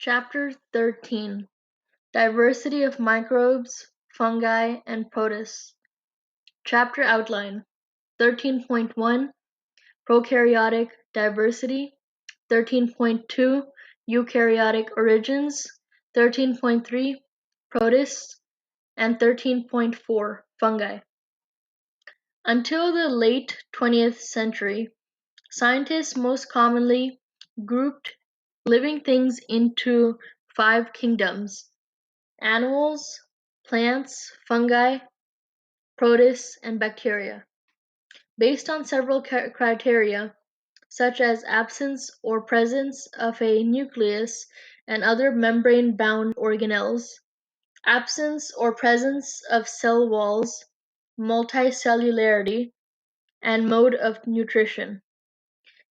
Chapter 13: Diversity of Microbes, Fungi, and Protists. Chapter Outline: 13.1 Prokaryotic Diversity, 13.2 Eukaryotic Origins, 13.3 Protists, and 13.4 Fungi. Until the late 20th century, scientists most commonly grouped living things into 5 kingdoms: animals, plants, fungi, protists, and bacteria, based on several criteria, such as absence or presence of a nucleus and other membrane-bound organelles, absence or presence of cell walls, multicellularity, and mode of nutrition.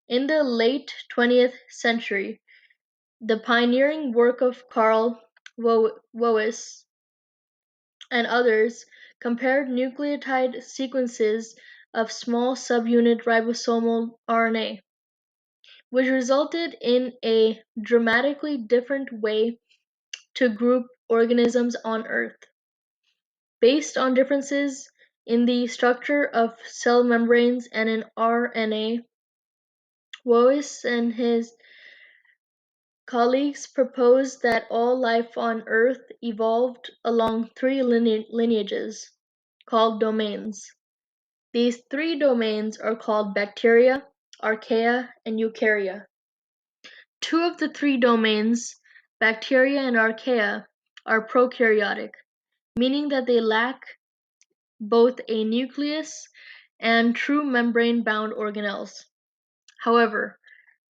In the late 20th century, the pioneering work of Carl Woese and others compared nucleotide sequences of small subunit ribosomal RNA, which resulted in a dramatically different way to group organisms on Earth. Based on differences in the structure of cell membranes and in RNA, Woese and his colleagues proposed that all life on Earth evolved along 3 lineages, called domains. These 3 domains are called bacteria, archaea, and eukarya. 2 of the 3 domains, bacteria and archaea, are prokaryotic, meaning that they lack both a nucleus and true membrane-bound organelles. However,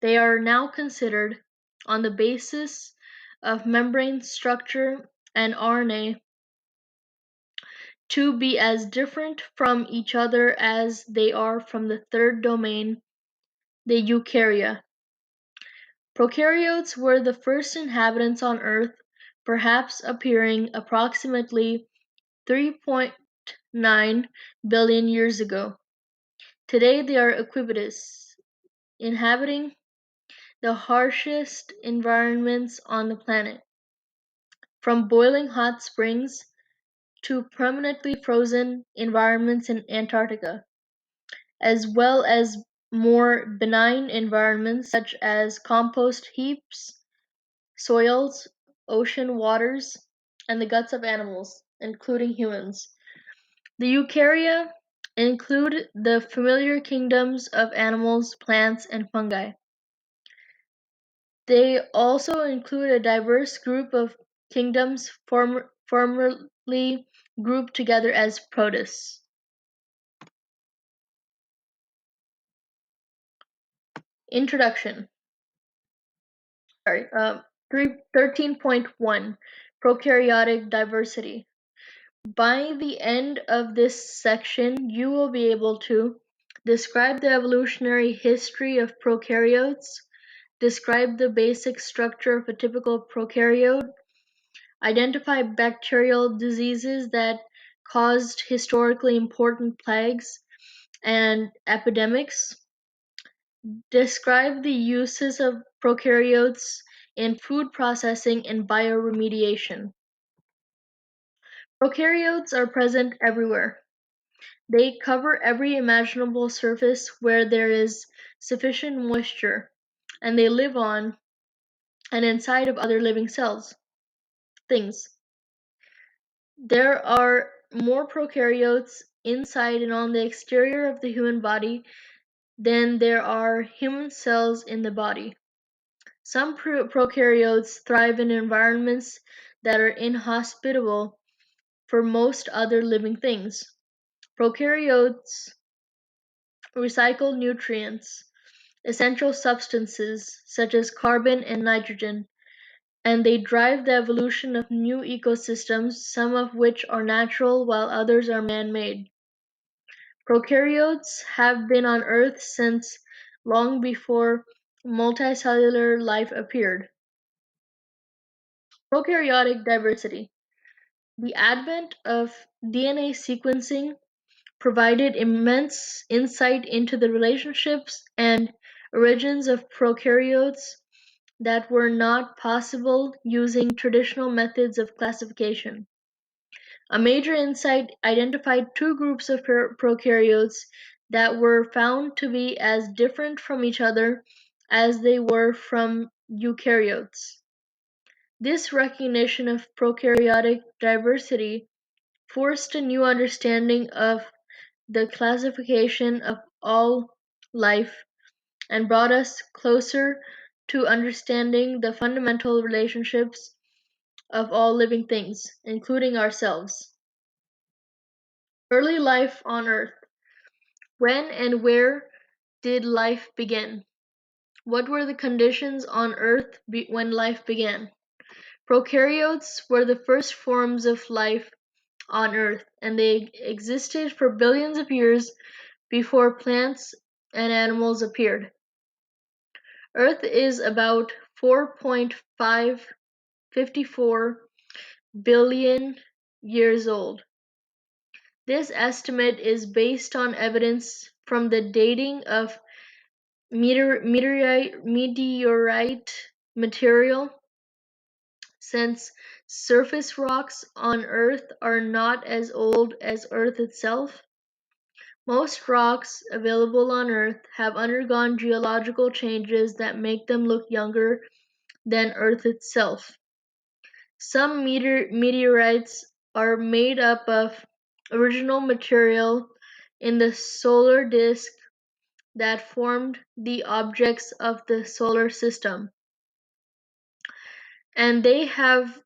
they are now considered, on the basis of membrane structure and RNA, to be as different from each other as they are from the 3rd domain, the eukarya. Prokaryotes were the first inhabitants on Earth, perhaps appearing approximately 3.9 billion years ago. Today they are ubiquitous, inhabiting the harshest environments on the planet, from boiling hot springs to permanently frozen environments in Antarctica, as well as more benign environments such as compost heaps, soils, ocean waters, and the guts of animals, including humans. The eukarya include the familiar kingdoms of animals, plants, and fungi. They also include a diverse group of kingdoms formerly grouped together as protists. Introduction. 13.1 Prokaryotic Diversity. By the end of this section, you will be able to describe the evolutionary history of prokaryotes, describe the basic structure of a typical prokaryote, identify bacterial diseases that caused historically important plagues and epidemics, describe the uses of prokaryotes in food processing and bioremediation. Prokaryotes are present everywhere. They cover every imaginable surface where there is sufficient moisture, and they live on and inside of other living things. There are more prokaryotes inside and on the exterior of the human body than there are human cells in the body. Some prokaryotes thrive in environments that are inhospitable for most other living things. Prokaryotes recycle nutrients, essential substances such as carbon and nitrogen, and they drive the evolution of new ecosystems, some of which are natural while others are man-made. Prokaryotes have been on Earth since long before multicellular life appeared. Prokaryotic diversity. The advent of DNA sequencing provided immense insight into the relationships and origins of prokaryotes that were not possible using traditional methods of classification. A major insight identified two groups of prokaryotes that were found to be as different from each other as they were from eukaryotes. This recognition of prokaryotic diversity forced a new understanding of the classification of all life and brought us closer to understanding the fundamental relationships of all living things, including ourselves. Early life on Earth. When and where did life begin? What were the conditions on Earth when life began? Prokaryotes were the first forms of life on Earth, and they existed for billions of years before plants and animals appeared. Earth is about 4.554 billion years old. This estimate is based on evidence from the dating of meteorite material, since surface rocks on Earth are not as old as Earth itself. Most rocks available on Earth have undergone geological changes that make them look younger than Earth itself. Some meteorites are made up of original material in the solar disk that formed the objects of the solar system, and they have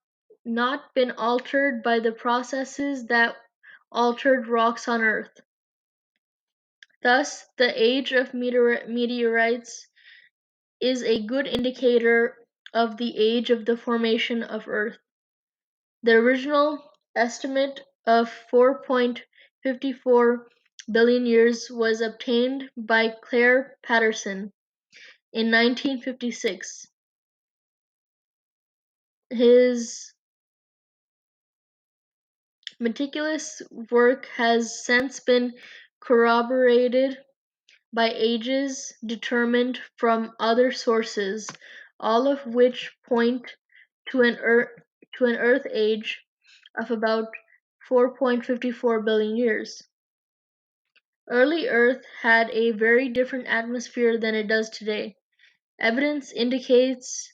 not been altered by the processes that altered rocks on Earth. Thus, the age of meteorites is a good indicator of the age of the formation of Earth. The original estimate of 4.54 billion years was obtained by Claire Patterson in 1956. His meticulous work has since been corroborated by ages determined from other sources, all of which point to an Earth age of about 4.54 billion years. Early Earth had a very different atmosphere than it does today. Evidence indicates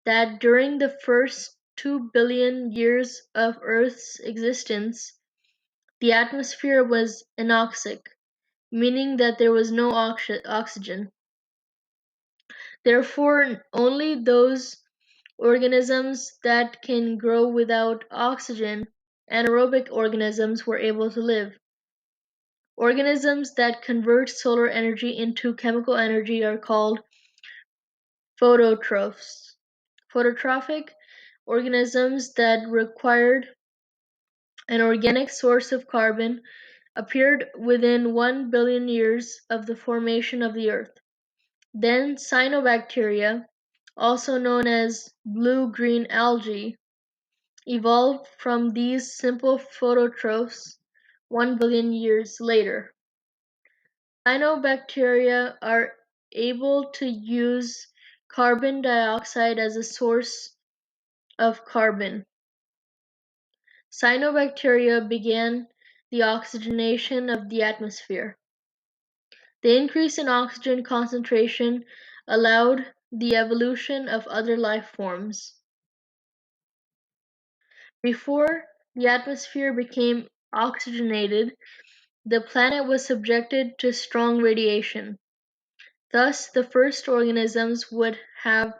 that during the first 2 billion years of Earth's existence, the atmosphere was anoxic, meaning that there was no oxygen. Therefore, only those organisms that can grow without oxygen, anaerobic organisms, were able to live. Organisms that convert solar energy into chemical energy are called phototrophs. Phototrophic organisms that required an organic source of carbon appeared within 1 billion years of the formation of the Earth. Then cyanobacteria, also known as blue-green algae, evolved from these simple phototrophs 1 billion years later. Cyanobacteria are able to use carbon dioxide as a source of carbon. Cyanobacteria began the oxygenation of the atmosphere. The increase in oxygen concentration allowed the evolution of other life forms. Before the atmosphere became oxygenated, the planet was subjected to strong radiation. Thus, the first organisms would have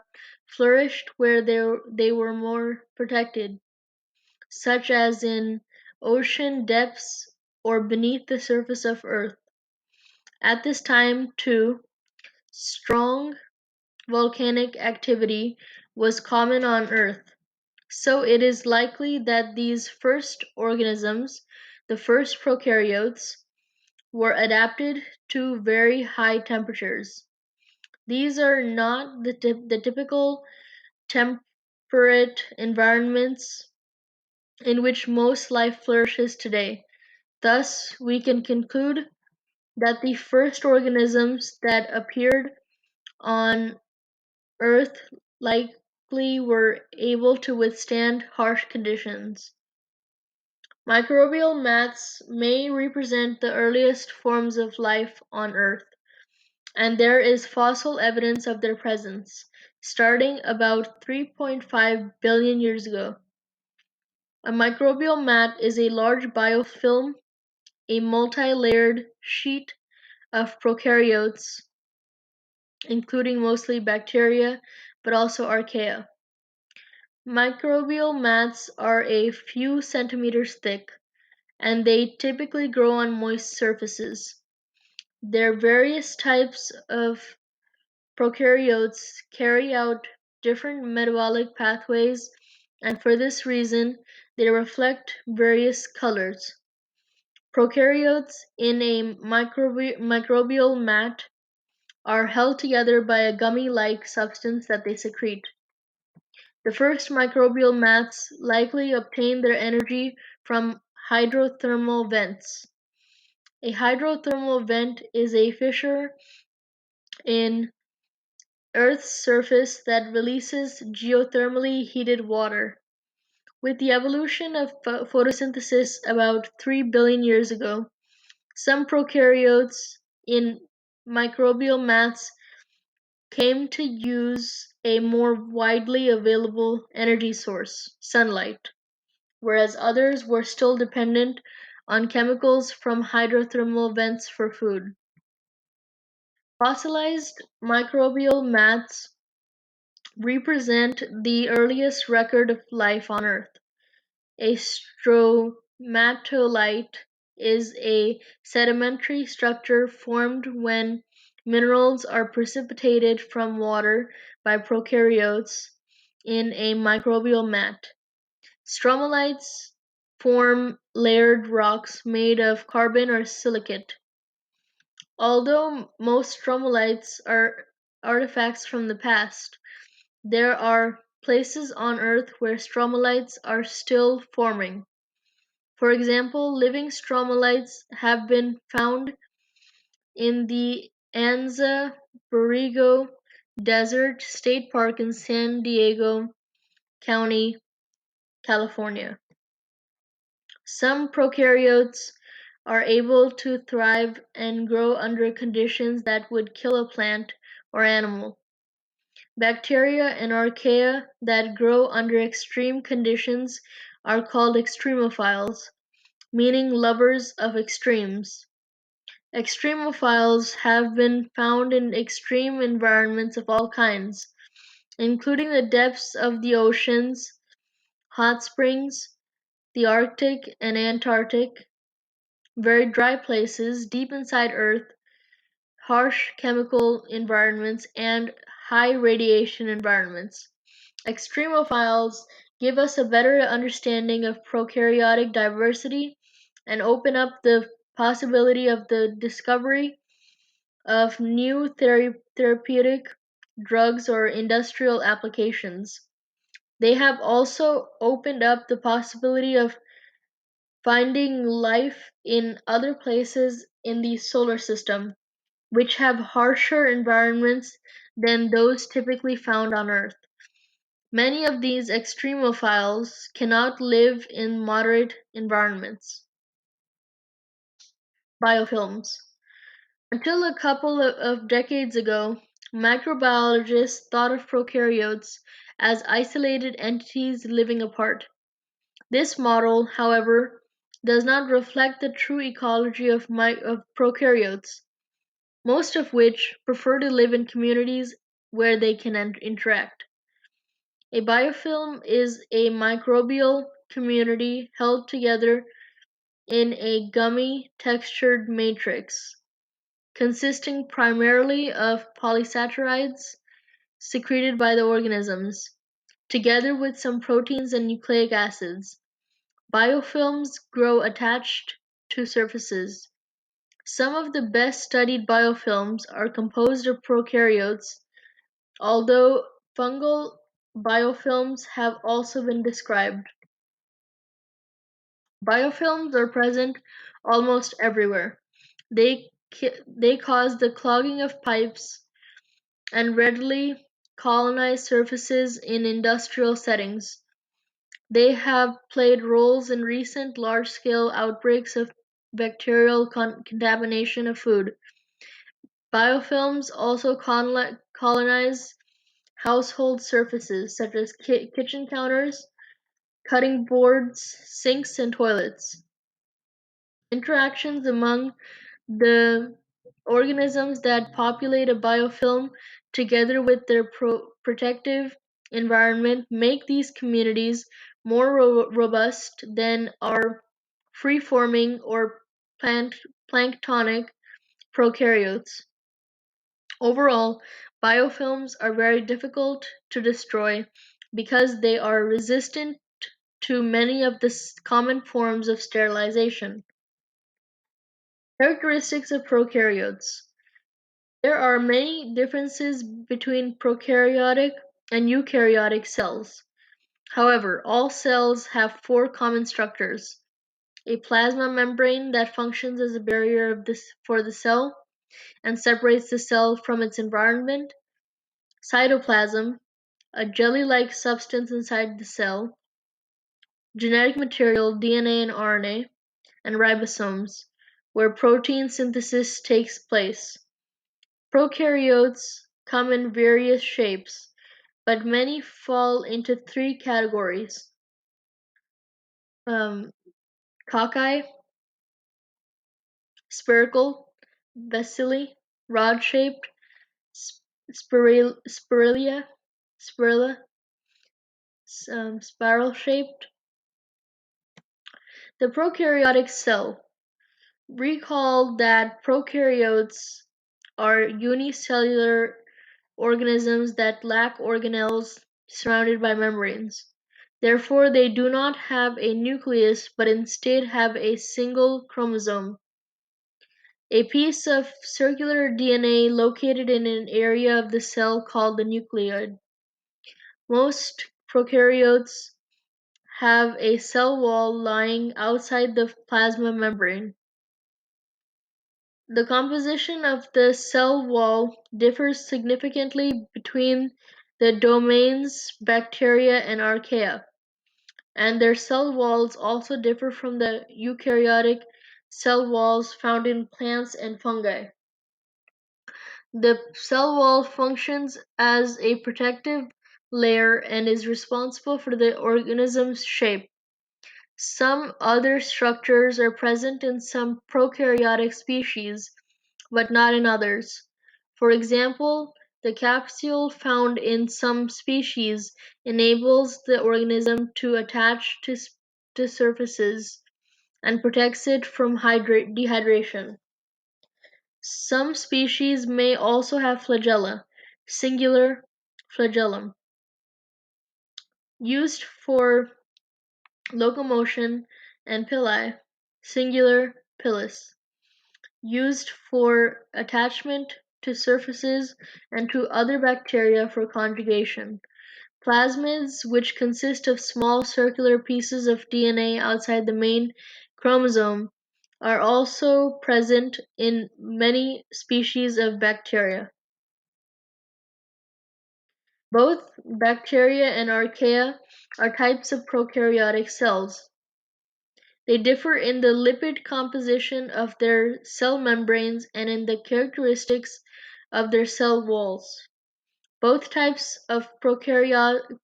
flourished where they were more protected, such as in ocean depths or beneath the surface of Earth. At this time, too, strong volcanic activity was common on Earth, so it is likely that these first organisms, the first prokaryotes, were adapted to very high temperatures. These are not the typical temperate environments in which most life flourishes today. Thus, we can conclude that the first organisms that appeared on Earth likely were able to withstand harsh conditions. Microbial mats may represent the earliest forms of life on Earth, and there is fossil evidence of their presence, starting about 3.5 billion years ago. A microbial mat is a large biofilm, a multi-layered sheet of prokaryotes, including mostly bacteria, but also archaea. Microbial mats are a few centimeters thick, and they typically grow on moist surfaces. Their various types of prokaryotes carry out different metabolic pathways, and for this reason, they reflect various colors. Prokaryotes in a microbial mat are held together by a gummy-like substance that they secrete. The first microbial mats likely obtained their energy from hydrothermal vents. A hydrothermal vent is a fissure in Earth's surface that releases geothermally heated water. With the evolution of photosynthesis about 3 billion years ago, some prokaryotes in microbial mats came to use a more widely available energy source, sunlight, whereas others were still dependent on chemicals from hydrothermal vents for food. Fossilized microbial mats represent the earliest record of life on Earth. A stromatolite is a sedimentary structure formed when minerals are precipitated from water by prokaryotes in a microbial mat. Stromatolites form layered rocks made of carbon or silicate. Although most stromatolites are artifacts from the past, there are places on Earth where stromatolites are still forming. For example, living stromatolites have been found in the Anza Borrego Desert State Park in San Diego County, California. Some prokaryotes are able to thrive and grow under conditions that would kill a plant or animal. Bacteria and archaea that grow under extreme conditions are called extremophiles, meaning lovers of extremes. Extremophiles have been found in extreme environments of all kinds, including the depths of the oceans, hot springs, the Arctic and Antarctic, very dry places deep inside Earth, harsh chemical environments, and high radiation environments. Extremophiles give us a better understanding of prokaryotic diversity and open up the possibility of the discovery of new therapeutic drugs or industrial applications. They have also opened up the possibility of finding life in other places in the solar system, which have harsher environments than those typically found on Earth. Many of these extremophiles cannot live in moderate environments. Biofilms. Until a couple of decades ago, microbiologists thought of prokaryotes as isolated entities living apart. This model, however, does not reflect the true ecology of prokaryotes, most of which prefer to live in communities where they can interact. A biofilm is a microbial community held together in a gummy textured matrix, consisting primarily of polysaccharides secreted by the organisms, together with some proteins and nucleic acids. Biofilms grow attached to surfaces. Some of the best studied biofilms are composed of prokaryotes, although fungal biofilms have also been described. Biofilms are present almost everywhere. They cause the clogging of pipes and readily colonize surfaces in industrial settings. They have played roles in recent large-scale outbreaks of bacterial contamination of food. Biofilms also colonize household surfaces such as kitchen counters, cutting boards, sinks, and toilets. Interactions among the organisms that populate a biofilm, together with their protective environment, make these communities more robust than are free-forming or planktonic prokaryotes. Overall, biofilms are very difficult to destroy because they are resistant to many of the common forms of sterilization. Characteristics of prokaryotes. There are many differences between prokaryotic and eukaryotic cells. However, all cells have four common structures: a plasma membrane that functions as a barrier for the cell and separates the cell from its environment, cytoplasm, a jelly-like substance inside the cell, genetic material, DNA and RNA, and ribosomes, where protein synthesis takes place. Prokaryotes come in various shapes, but many fall into three categories: um, cocci, spherical, bacilli, rod-shaped, spirilla, spiral-shaped. The prokaryotic cell. Recall that prokaryotes are unicellular organisms that lack organelles surrounded by membranes. Therefore, they do not have a nucleus but instead have a single chromosome, a piece of circular DNA located in an area of the cell called the nucleoid. Most prokaryotes have a cell wall lying outside the plasma membrane. The composition of the cell wall differs significantly between the domains bacteria and archaea, and their cell walls also differ from the eukaryotic cell walls found in plants and fungi. The cell wall functions as a protective layer and is responsible for the organism's shape. Some other structures are present in some prokaryotic species, but not in others. For example, the capsule found in some species enables the organism to attach to surfaces and protects it from dehydration. Some species may also have flagella, singular flagellum, used for locomotion, and pili, singular pilus, used for attachment to surfaces and to other bacteria for conjugation. Plasmids, which consist of small circular pieces of DNA outside the main chromosome, are also present in many species of bacteria. Both bacteria and archaea are types of prokaryotic cells. They differ in the lipid composition of their cell membranes and in the characteristics of their cell walls. Both types of prokaryotes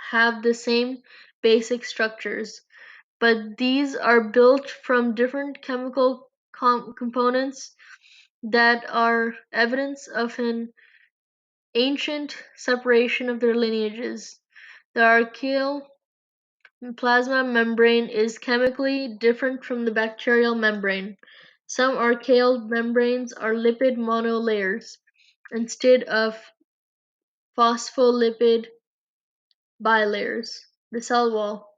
have the same basic structures, but these are built from different chemical components that are evidence of an ancient separation of their lineages. The archaeal plasma membrane is chemically different from the bacterial membrane. Some archaeal membranes are lipid monolayers instead of phospholipid bilayers. The cell wall.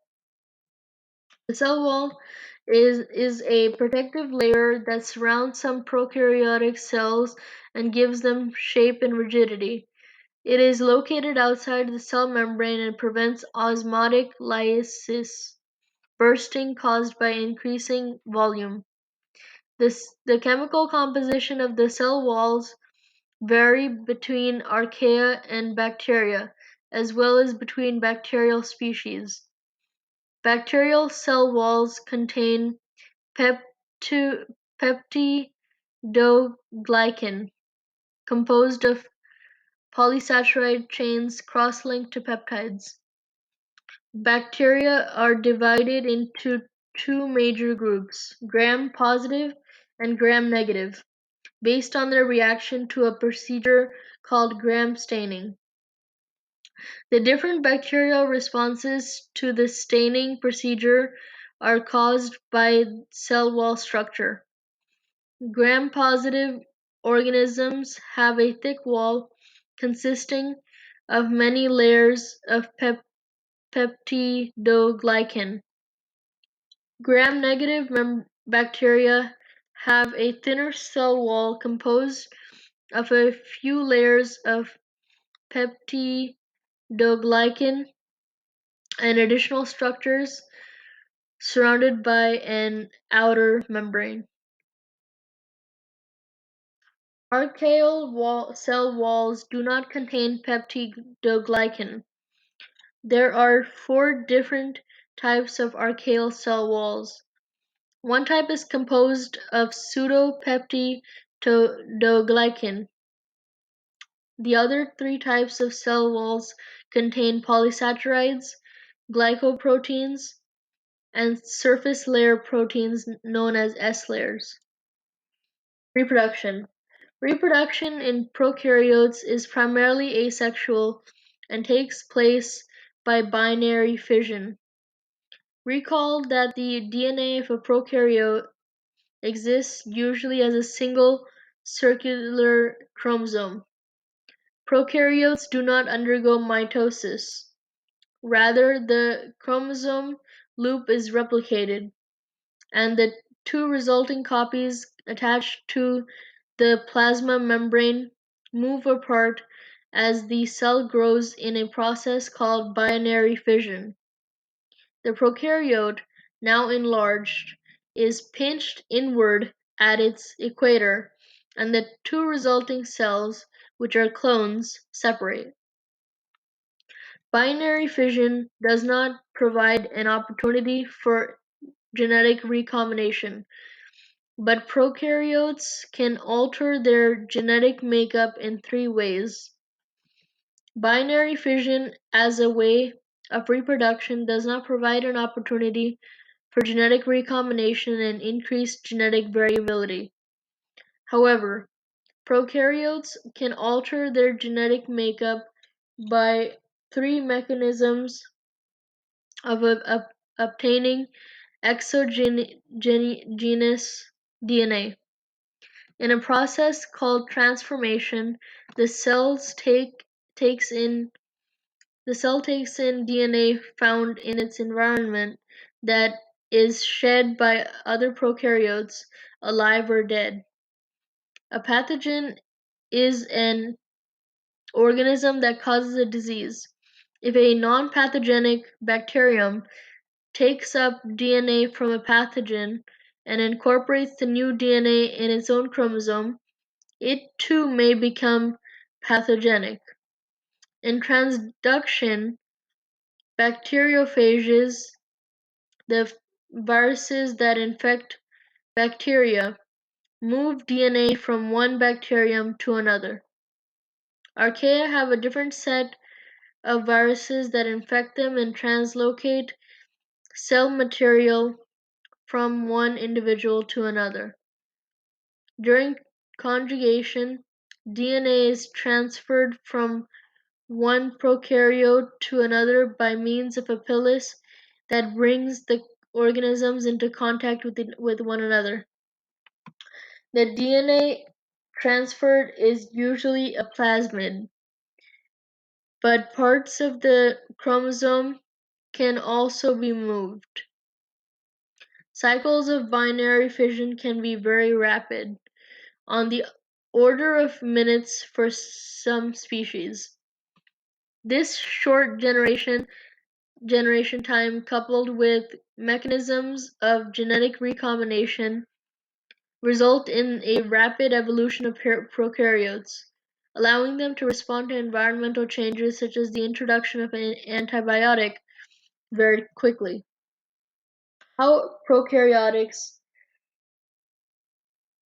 The cell wall is a protective layer that surrounds some prokaryotic cells and gives them shape and rigidity. It is located outside the cell membrane and prevents osmotic lysis, bursting caused by increasing volume. The chemical composition of the cell walls vary between archaea and bacteria, as well as between bacterial species. Bacterial cell walls contain peptidoglycan, composed of polysaccharide chains cross-linked to peptides. Bacteria are divided into two major groups, gram-positive and gram-negative, based on their reaction to a procedure called gram staining. The different bacterial responses to the staining procedure are caused by cell wall structure. Gram-positive organisms have a thick wall consisting of many layers of peptidoglycan. Gram-negative bacteria have a thinner cell wall composed of a few layers of peptidoglycan and additional structures surrounded by an outer membrane. Archaeal cell walls do not contain peptidoglycan. There are 4 different types of archaeal cell walls. One type is composed of pseudopeptidoglycan. The other 3 types of cell walls contain polysaccharides, glycoproteins, and surface layer proteins known as S layers. Reproduction. Reproduction in prokaryotes is primarily asexual and takes place by binary fission. Recall that the DNA of a prokaryote exists usually as a single circular chromosome. Prokaryotes do not undergo mitosis. Rather, the chromosome loop is replicated, and the 2 resulting copies attached to the plasma membrane move apart as the cell grows in a process called binary fission. The prokaryote, now enlarged, is pinched inward at its equator, and the 2 resulting cells, which are clones, separate. Binary fission does not provide an opportunity for genetic recombination, but prokaryotes can alter their genetic makeup in 3 ways. Binary fission as a way of reproduction does not provide an opportunity for genetic recombination and increased genetic variability. However, prokaryotes can alter their genetic makeup by 3 mechanisms of obtaining exogenous DNA. In a process called transformation, the cell takes in DNA found in its environment that is shed by other prokaryotes, alive or dead. A pathogen is an organism that causes a disease. If a non-pathogenic bacterium takes up DNA from a pathogen and incorporates the new DNA in its own chromosome, it too may become pathogenic. In transduction, bacteriophages, the viruses that infect bacteria, move DNA from one bacterium to another. Archaea have a different set of viruses that infect them and translocate cell material from one individual to another. During conjugation, DNA is transferred from one prokaryote to another by means of a pilus that brings the organisms into contact with one another. The DNA transferred is usually a plasmid, but parts of the chromosome can also be moved. Cycles of binary fission can be very rapid, on the order of minutes for some species. This short generation time, coupled with mechanisms of genetic recombination, result in a rapid evolution of prokaryotes. allowing them to respond to environmental changes such as the introduction of an antibiotic very quickly. How prokaryotes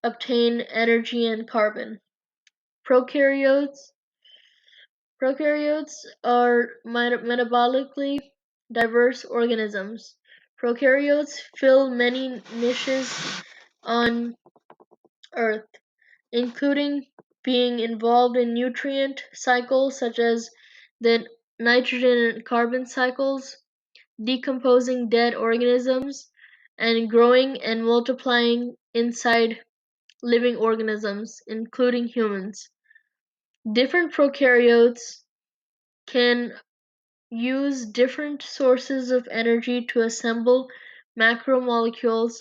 obtain energy and carbon. Prokaryotes Prokaryotes are metabolically diverse organisms. Prokaryotes fill many niches on Earth, including being involved in nutrient cycles such as the nitrogen and carbon cycles, decomposing dead organisms, and growing and multiplying inside living organisms, including humans. Different prokaryotes can use different sources of energy to assemble macromolecules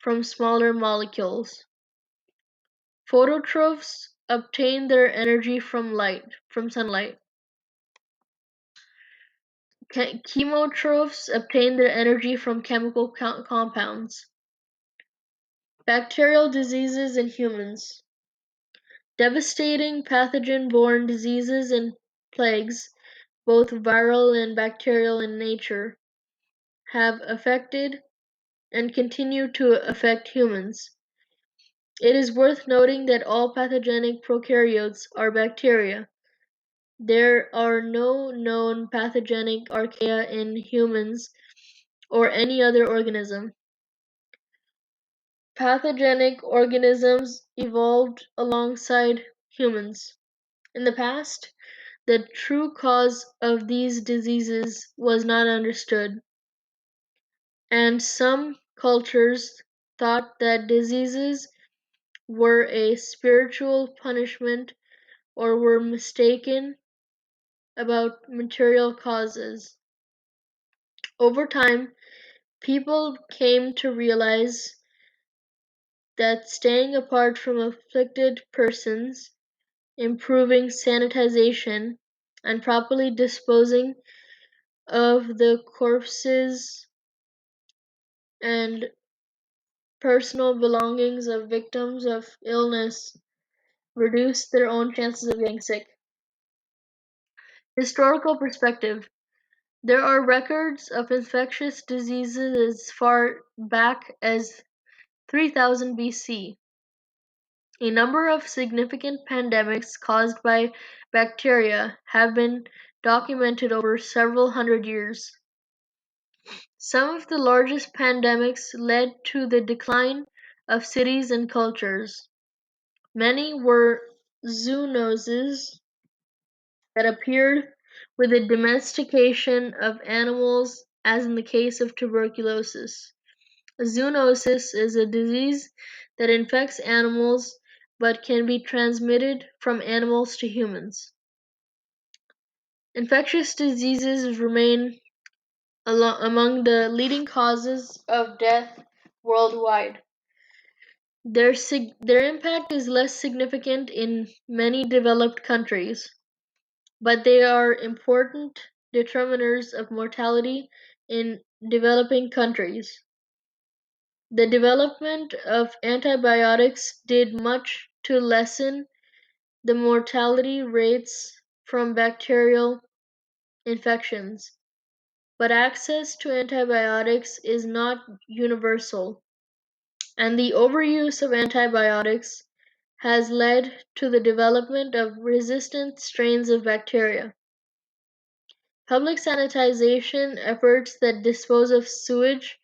from smaller molecules. Phototrophs obtain their energy from sunlight. Chemotrophs obtain their energy from chemical compounds. Bacterial diseases in humans. Devastating pathogen-borne diseases and plagues, both viral and bacterial in nature, have affected and continue to affect humans. It is worth noting that all pathogenic prokaryotes are bacteria. There are no known pathogenic archaea in humans or any other organism. Pathogenic organisms evolved alongside humans. In the past, the true cause of these diseases was not understood, and some cultures thought that diseases were a spiritual punishment or were mistaken about material causes. Over time, people came to realize that staying apart from afflicted persons, improving sanitization, and properly disposing of the corpses and personal belongings of victims of illness reduced their own chances of getting sick. Historical perspective. There are records of infectious diseases as far back as 3000 BC. A number of significant pandemics caused by bacteria have been documented over several hundred years. Some of the largest pandemics led to the decline of cities and cultures. Many were zoonoses that appeared with the domestication of animals, as in the case of tuberculosis. A zoonosis is a disease that infects animals but can be transmitted from animals to humans. Infectious diseases remain among the leading causes of death worldwide. Their impact is less significant in many developed countries, but they are important determiners of mortality in developing countries. The development of antibiotics did much to lessen the mortality rates from bacterial infections, but access to antibiotics is not universal, and the overuse of antibiotics has led to the development of resistant strains of bacteria. Public sanitization efforts that dispose of sewage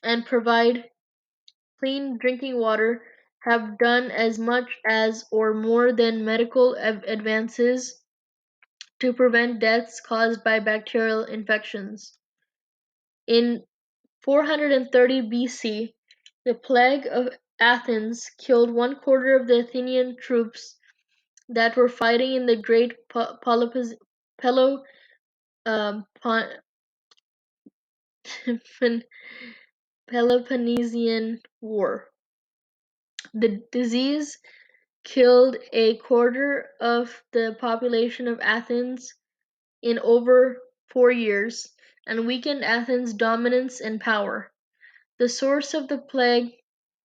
and provide clean drinking water have done as much as or more than medical advances to prevent deaths caused by bacterial infections. In 430 BC, the plague of Athens killed 1/4 of the Athenian troops that were fighting in the Great Pelo, Pon- Peloponnesian War. The disease killed a quarter of the population of Athens in over 4 years and weakened Athens' dominance and power. The source of the plague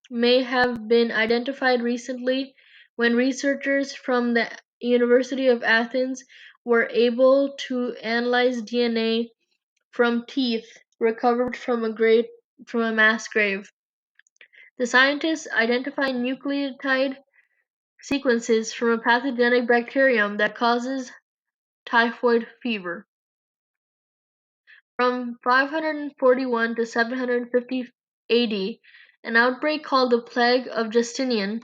may have been identified recently when researchers from the University of Athens were able to analyze DNA from teeth recovered from a mass grave. The scientists identified nucleotide sequences from a pathogenic bacterium that causes typhoid fever. From 541 to 750 AD, an outbreak called the Plague of Justinian,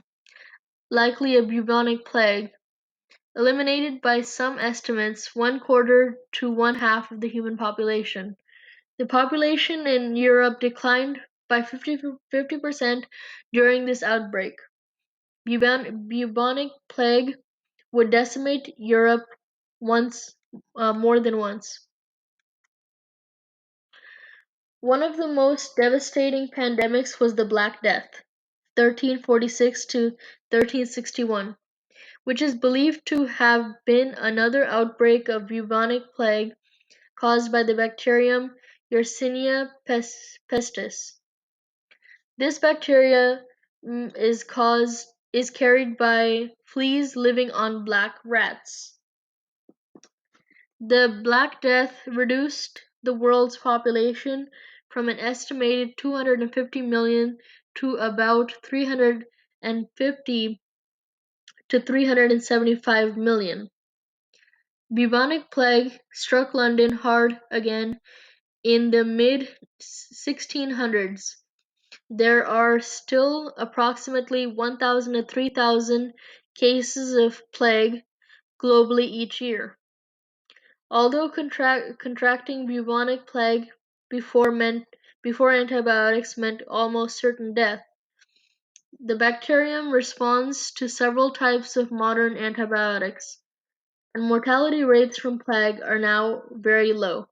likely a bubonic plague, eliminated by some estimates 1/4 to 1/2 of the human population. The population in Europe declined by 50% during this outbreak. Bubonic plague would decimate Europe more than once. One of the most devastating pandemics was the Black Death, 1346 to 1361, which is believed to have been another outbreak of bubonic plague caused by the bacterium Yersinia pestis. This bacteria is carried by fleas living on black rats. The Black Death reduced the world's population from an estimated 250 million to about 350 to 375 million. Bubonic plague struck London hard again in the mid-1600s. There are still approximately 1,000 to 3,000 cases of plague globally each year. Although contracting bubonic plague before antibiotics meant almost certain death, the bacterium responds to several types of modern antibiotics, and mortality rates from plague are now very low.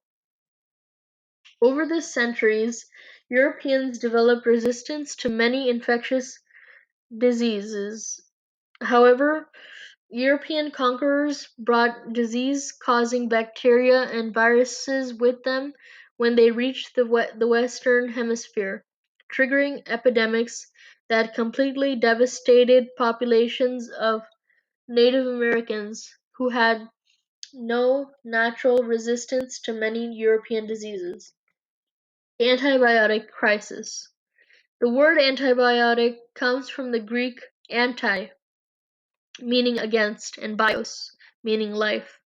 Over the centuries, Europeans developed resistance to many infectious diseases. However, European conquerors brought disease-causing bacteria and viruses with them when they reached the Western Hemisphere, triggering epidemics that completely devastated populations of Native Americans who had no natural resistance to many European diseases. Antibiotic crisis. The word antibiotic comes from the Greek anti, meaning against, and bios, meaning life.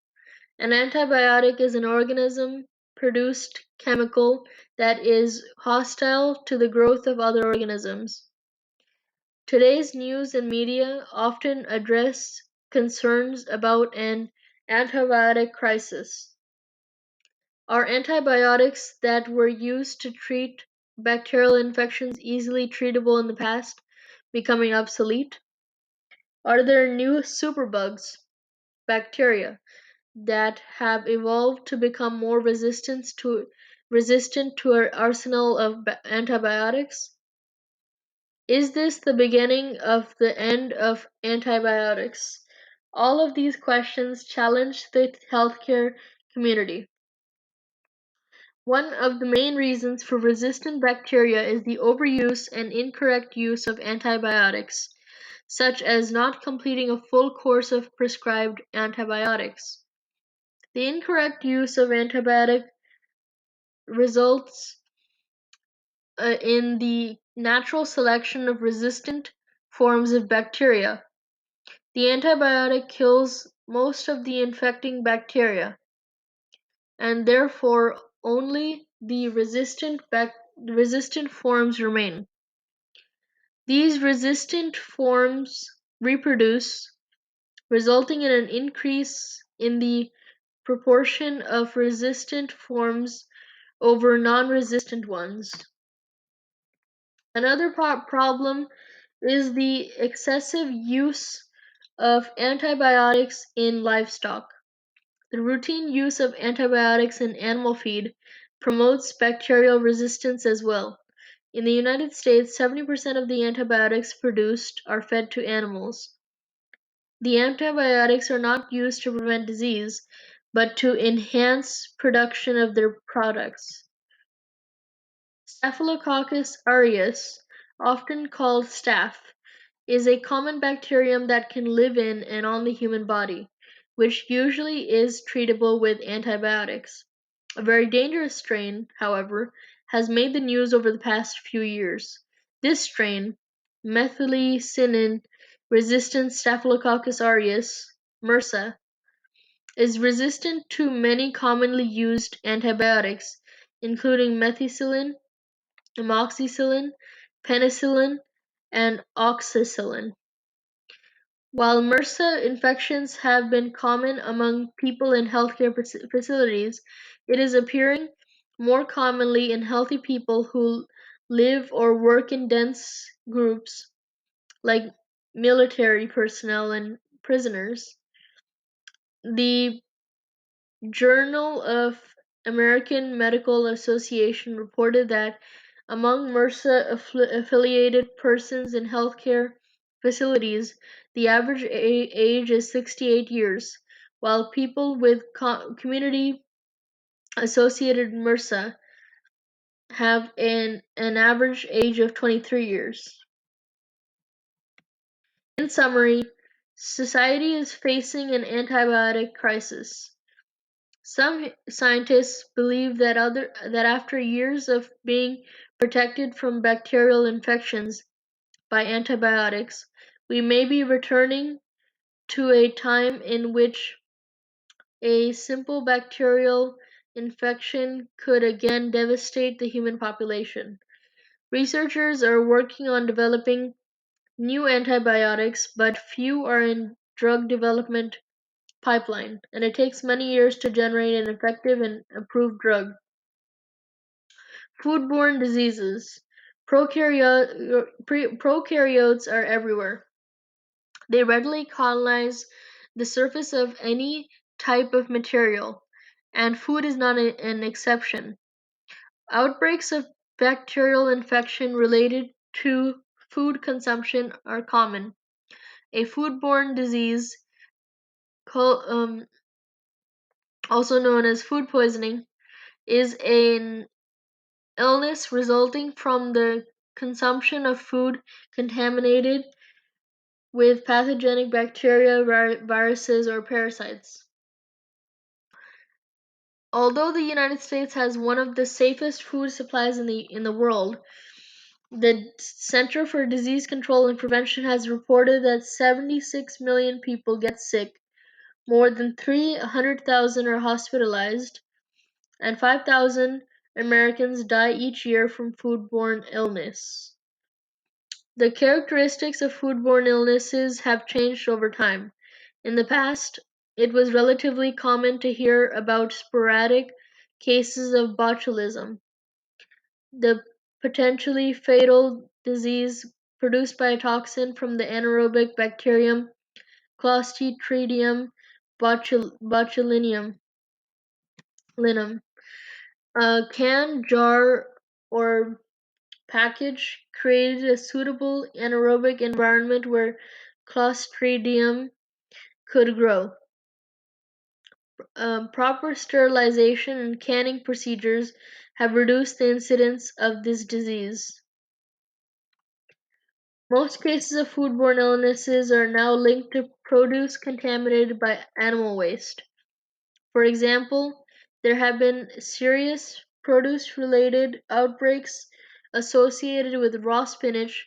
An antibiotic is an organism-produced chemical that is hostile to the growth of other organisms. Today's news and media often address concerns about an antibiotic crisis. Are antibiotics that were used to treat bacterial infections easily treatable in the past becoming obsolete? Are there new superbugs, bacteria, that have evolved to become more resistant to our arsenal of antibiotics? Is this the beginning of the end of antibiotics? All of these questions challenge the healthcare community. One of the main reasons for resistant bacteria is the overuse and incorrect use of antibiotics, such as not completing a full course of prescribed antibiotics. The incorrect use of antibiotic results in the natural selection of resistant forms of bacteria. The antibiotic kills most of the infecting bacteria, and therefore only the resistant forms remain. These resistant forms reproduce, resulting in an increase in the proportion of resistant forms over non-resistant ones. Another problem is the excessive use of antibiotics in livestock. The routine use of antibiotics in animal feed promotes bacterial resistance as well. In the United States, 70% of the antibiotics produced are fed to animals. The antibiotics are not used to prevent disease, but to enhance production of their products. Staphylococcus aureus, often called staph, is a common bacterium that can live in and on the human body. which usually is treatable with antibiotics. A very dangerous strain, however, has made the news over the past few years. This strain, methicillin-resistant Staphylococcus aureus, MRSA, is resistant to many commonly used antibiotics, including methicillin, amoxicillin, penicillin, and oxacillin. While MRSA infections have been common among people in healthcare facilities, it is appearing more commonly in healthy people who live or work in dense groups, like military personnel and prisoners. The Journal of American Medical Association reported that among MRSA-affiliated persons in healthcare facilities, the average age is 68 years, while people with community-associated MRSA have an average age of 23 years. In summary, society is facing an antibiotic crisis. Some scientists believe that after years of being protected from bacterial infections by antibiotics, we may be returning to a time in which a simple bacterial infection could again devastate the human population. Researchers are working on developing new antibiotics, but few are in drug development pipeline, and it takes many years to generate an effective and approved drug. Foodborne diseases. Prokaryotes are everywhere. They readily colonize the surface of any type of material, and food is not an exception. Outbreaks of bacterial infection related to food consumption are common. A foodborne disease, also known as food poisoning, is an illness resulting from the consumption of food contaminated with pathogenic bacteria, viruses, or parasites. Although the United States has one of the safest food supplies in the world, the Center for Disease Control and Prevention has reported that 76 million people get sick, more than 300,000 are hospitalized, and 5,000 Americans die each year from foodborne illness. The characteristics of foodborne illnesses have changed over time. In the past, it was relatively common to hear about sporadic cases of botulism, the potentially fatal disease produced by a toxin from the anaerobic bacterium Clostridium botulinum. A can, jar, or package created a suitable anaerobic environment where Clostridium could grow. Proper sterilization and canning procedures have reduced the incidence of this disease. Most cases of foodborne illnesses are now linked to produce contaminated by animal waste. For example, there have been serious produce-related outbreaks associated with raw spinach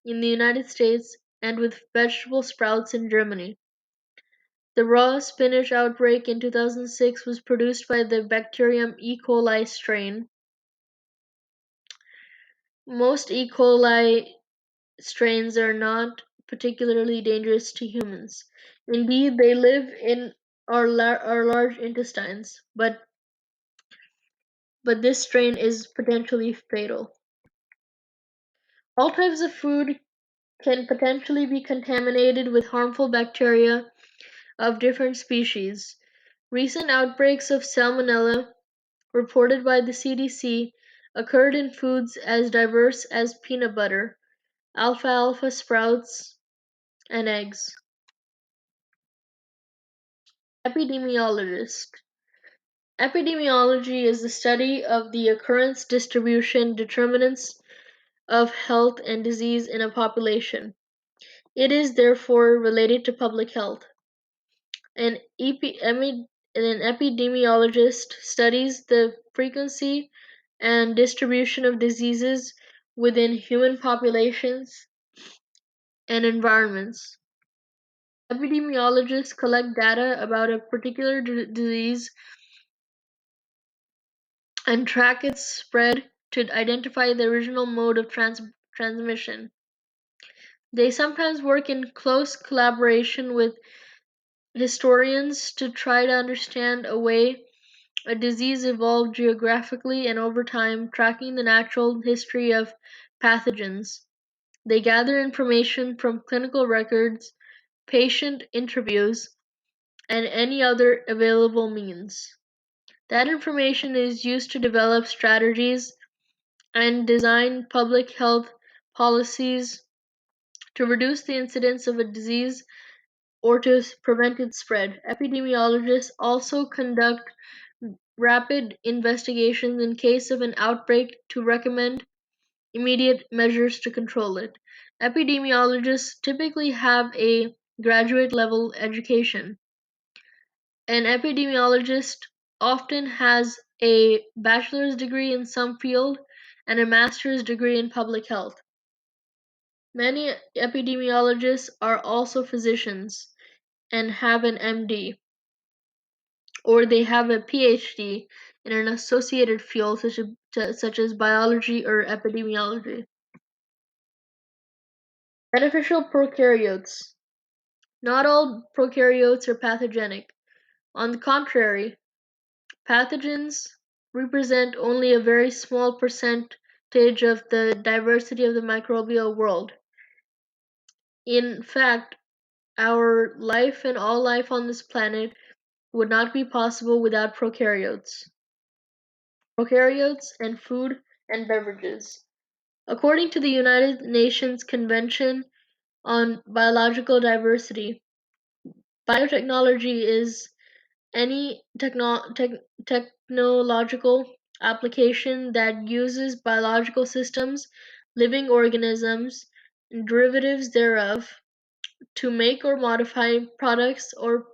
in the United States and with vegetable sprouts in Germany. The raw spinach outbreak in 2006 was produced by the bacterium E. coli strain. Most E. coli strains are not particularly dangerous to humans. Indeed, they live in our large intestines, but this strain is potentially fatal. All types of food can potentially be contaminated with harmful bacteria of different species. Recent outbreaks of Salmonella, reported by the CDC, occurred in foods as diverse as peanut butter, alfalfa sprouts, and eggs. Epidemiologist. Epidemiology is the study of the occurrence, distribution, determinants of health and disease in a population. It is therefore related to public health. An, an epidemiologist studies the frequency and distribution of diseases within human populations and environments. Epidemiologists collect data about a particular disease and track its spread to identify the original mode of transmission. They sometimes work in close collaboration with historians to try to understand a way a disease evolved geographically and over time, tracking the natural history of pathogens. They gather information from clinical records, patient interviews, and any other available means. That information is used to develop strategies and design public health policies to reduce the incidence of a disease or to prevent its spread. Epidemiologists also conduct rapid investigations in case of an outbreak to recommend immediate measures to control it. Epidemiologists typically have a graduate level education. An epidemiologist often has a bachelor's degree in some field and a master's degree in public health. Many epidemiologists are also physicians and have an MD, or they have a PhD in an associated field such as biology or epidemiology. Beneficial prokaryotes. Not all prokaryotes are pathogenic. On the contrary, pathogens represent only a very small percentage of the diversity of the microbial world. In fact, our life and all life on this planet would not be possible without prokaryotes. Prokaryotes and food and beverages. According to the United Nations Convention on Biological Diversity, biotechnology is any technological application that uses biological systems, living organisms, and derivatives thereof to make or modify products or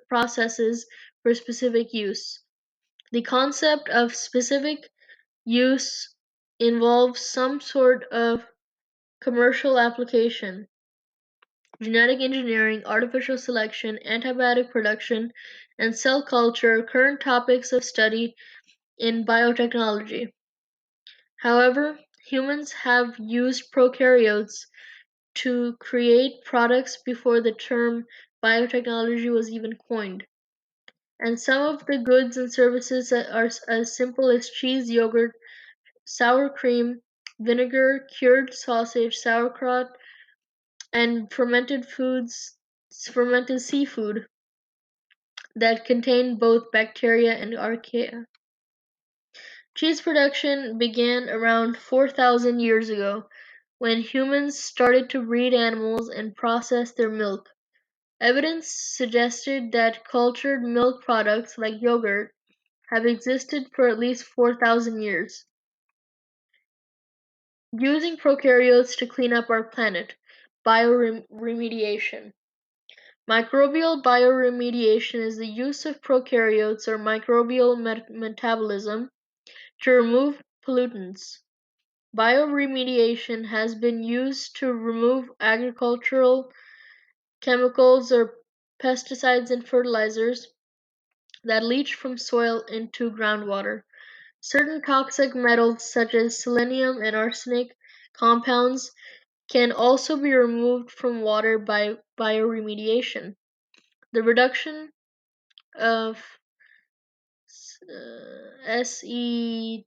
processes for specific use. The concept of specific use involves some sort of commercial application. Genetic engineering, artificial selection, antibiotic production, and cell culture are current topics of study in biotechnology. However, humans have used prokaryotes to create products before the term biotechnology was even coined. And some of the goods and services that are as simple as cheese, yogurt, sour cream, vinegar, cured sausage, sauerkraut, and fermented seafood that contain both bacteria and archaea. Cheese production began around 4,000 years ago when humans started to breed animals and process their milk. Evidence suggested that cultured milk products like yogurt have existed for at least 4,000 years. Using prokaryotes to clean up our planet. Bioremediation. Microbial bioremediation is the use of prokaryotes or microbial metabolism to remove pollutants. Bioremediation has been used to remove agricultural chemicals or pesticides and fertilizers that leach from soil into groundwater. Certain toxic metals such as selenium and arsenic compounds can also be removed from water by bioremediation. The reduction of SeO,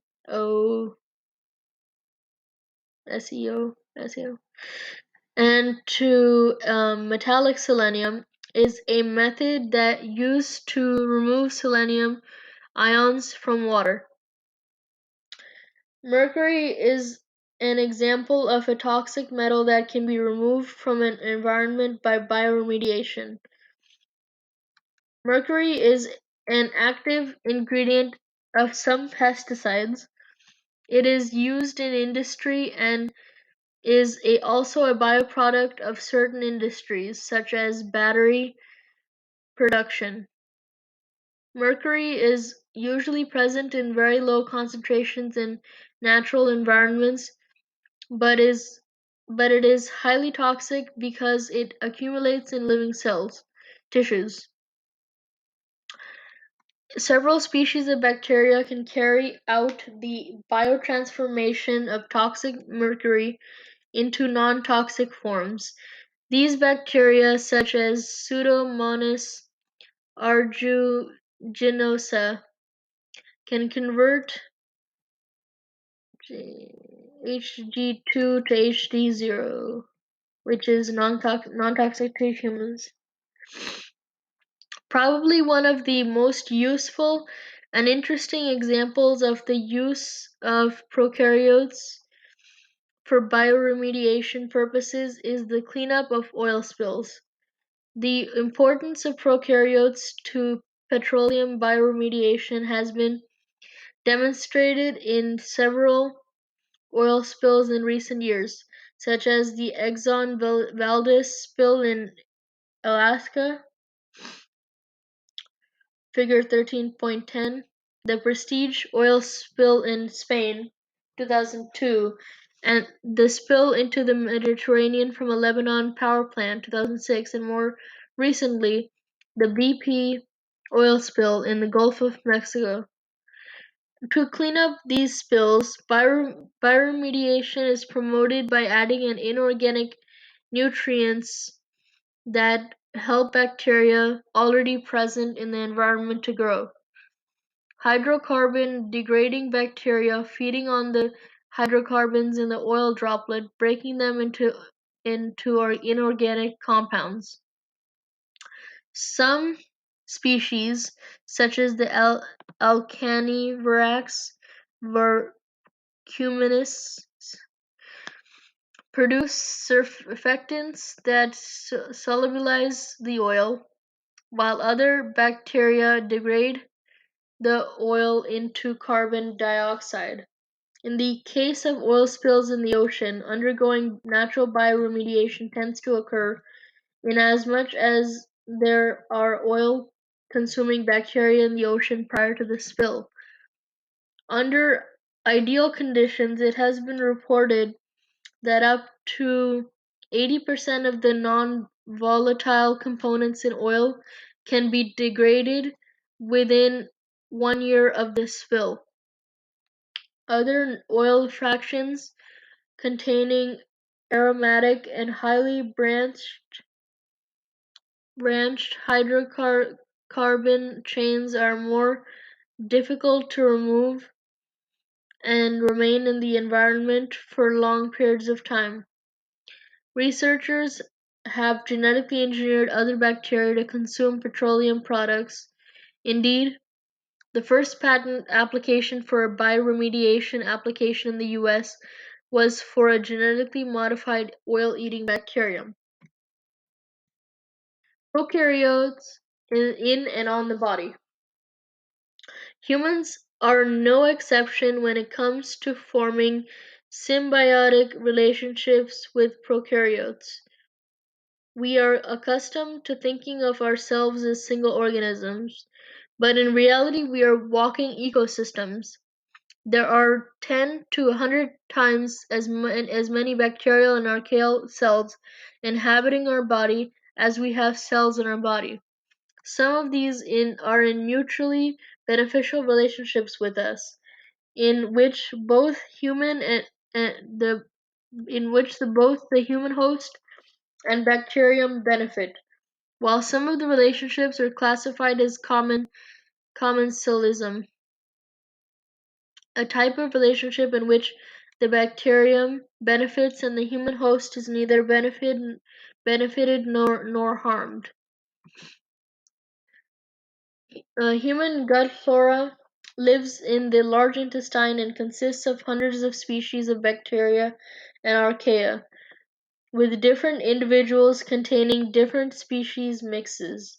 SeO, and to metallic selenium is a method that used to remove selenium ions from water. Mercury is an example of a toxic metal that can be removed from an environment by bioremediation. Mercury is an active ingredient of some pesticides. It is used in industry and is also a byproduct of certain industries, such as battery production. Mercury is usually present in very low concentrations in natural environments, but it is highly toxic because it accumulates in living cells, tissues. Several species of bacteria can carry out the biotransformation of toxic mercury into non-toxic forms. These bacteria, such as Pseudomonas aeruginosa, can convert Hg2 to Hd0, which is non-toxic to humans. Probably one of the most useful and interesting examples of the use of prokaryotes for bioremediation purposes is the cleanup of oil spills. The importance of prokaryotes to petroleum bioremediation has been demonstrated in several oil spills in recent years, such as the Exxon Valdez spill in Alaska, Figure 13.10, the Prestige oil spill in Spain, 2002, and the spill into the Mediterranean from a Lebanon power plant, 2006, and more recently, the BP oil spill in the Gulf of Mexico. To clean up these spills, bioremediation is promoted by adding in inorganic nutrients that help bacteria already present in the environment to grow. Hydrocarbon degrading bacteria feeding on the hydrocarbons in the oil droplet, breaking them into inorganic compounds. Some species, such as the Alcanivirax vercuminous, produce surfactants that solubilize the oil, while other bacteria degrade the oil into carbon dioxide. In the case of oil spills in the ocean, undergoing natural bioremediation tends to occur inasmuch as there are oil-consuming bacteria in the ocean prior to the spill. Under ideal conditions, it has been reported that up to 80% of the non-volatile components in oil can be degraded within 1 year of the spill. Other oil fractions containing aromatic and highly branched hydrocarbon chains are more difficult to remove and remain in the environment for long periods of time. Researchers have genetically engineered other bacteria to consume petroleum products. Indeed, the first patent application for a bioremediation application in the US was for a genetically modified oil-eating bacterium. Prokaryotes in and on the body. Humans are no exception when it comes to forming symbiotic relationships with prokaryotes. We are accustomed to thinking of ourselves as single organisms, but in reality we are walking ecosystems. There are 10 to 100 times as many bacterial and archaeal cells inhabiting our body as we have cells in our body. Some of these are in mutually beneficial relationships with us, in which both both the human host and bacterium benefit, while some of the relationships are classified as commensalism, a type of relationship in which the bacterium benefits and the human host is neither benefited nor harmed. Human gut flora lives in the large intestine and consists of hundreds of species of bacteria and archaea, with different individuals containing different species mixes.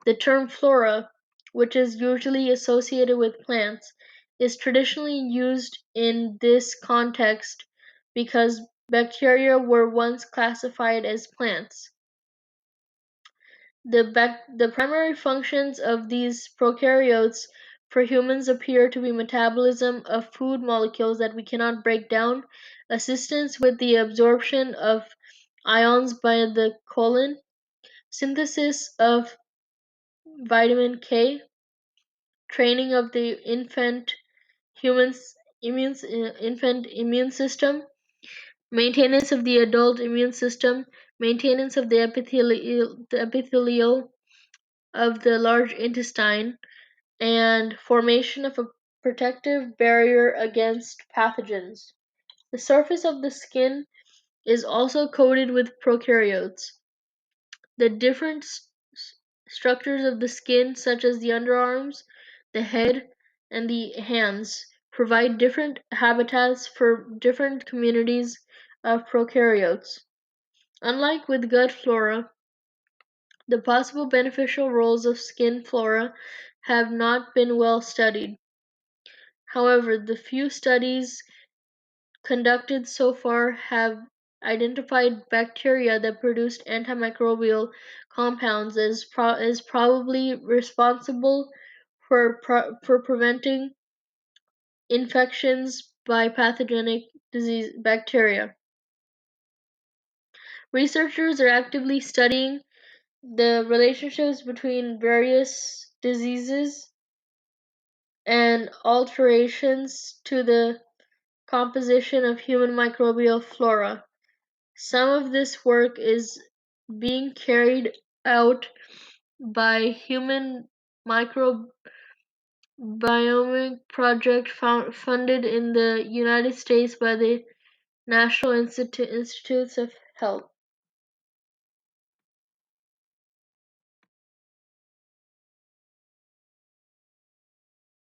The term flora, which is usually associated with plants, is traditionally used in this context because bacteria were once classified as plants. The primary functions of these prokaryotes for humans appear to be metabolism of food molecules that we cannot break down, assistance with the absorption of ions by the colon, synthesis of vitamin K, training of the infant immune system, maintenance of the adult immune system, maintenance of the epithelial of the large intestine, and formation of a protective barrier against pathogens. The surface of the skin is also coated with prokaryotes. The different structures of the skin, such as the underarms, the head, and the hands, provide different habitats for different communities of prokaryotes. Unlike with gut flora, the possible beneficial roles of skin flora have not been well studied. However, the few studies conducted so far have identified bacteria that produced antimicrobial compounds as probably responsible for preventing infections by pathogenic disease bacteria. Researchers are actively studying the relationships between various diseases and alterations to the composition of human microbial flora. Some of this work is being carried out by Human Microbiome Project funded in the United States by the National Institutes of Health.